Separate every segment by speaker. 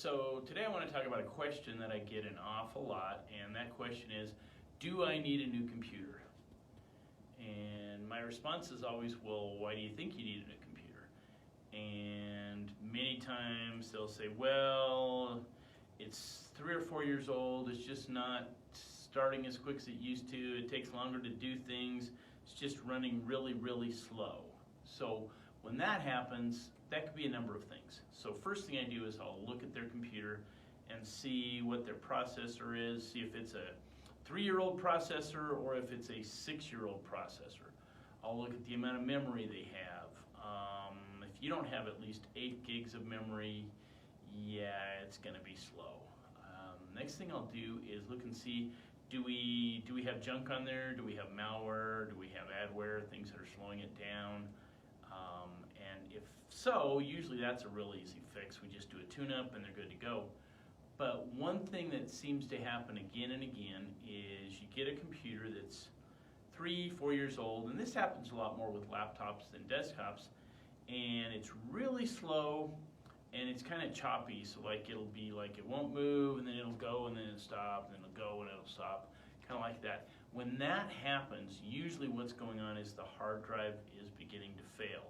Speaker 1: so today I want to talk about a question that I get an awful lot, and that question is, do I need a new computer? And my response is always, well, why do you think you need a new computer? And many times they'll say, well, it's 3 or 4 years old, it's just not starting as quick as it used to, it takes longer to do things, it's just running really, really slow. So when that happens, that could be a number of things. So first thing I do is I'll look at their computer and see what their processor is, see if it's a 3-year-old processor or if it's a 6-year-old processor. I'll look at the amount of memory they have. If you don't have at least 8 gigs of memory, yeah, it's going to be slow. Next thing I'll do is look and see, do we have junk on there? Do we have malware? Do we have adware, things that are slowing it down? And if so, usually that's a real easy fix. We just do a tune-up and they're good to go. But one thing that seems to happen again and again is you get a computer that's 3, 4 years old, and this happens a lot more with laptops than desktops, and it's really slow and it's kind of choppy, so like it'll be like it won't move and then it'll go and then it'll stop and then it'll go and it'll stop, kind of like that. When that happens, usually what's going on is the hard drive is beginning to fail.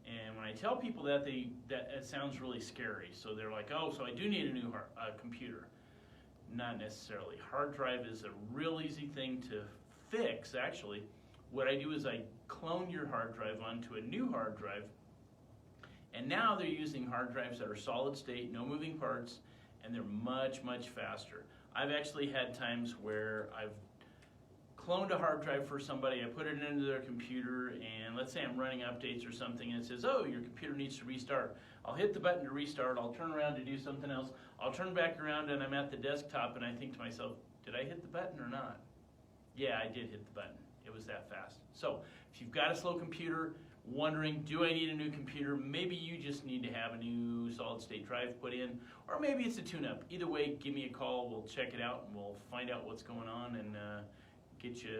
Speaker 1: And when I tell people that, it sounds really scary. So they're like, oh, so I do need a new computer. Not necessarily. Hard drive is a real easy thing to fix, actually. What I do is I clone your hard drive onto a new hard drive, and now they're using hard drives that are solid state, no moving parts, and they're much, much faster. I've actually had times where I've cloned a hard drive for somebody, I put it into their computer, and let's say I'm running updates or something, and it says, oh, your computer needs to restart. I'll hit the button to restart, I'll turn around to do something else, I'll turn back around and I'm at the desktop and I think to myself, did I hit the button or not? Yeah, I did hit the button. It was that fast. So if you've got a slow computer, wondering, do I need a new computer? Maybe you just need to have a new solid state drive put in, or maybe it's a tune-up. Either way, give me a call, we'll check it out and we'll find out what's going on and get you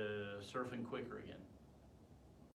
Speaker 1: surfing quicker again.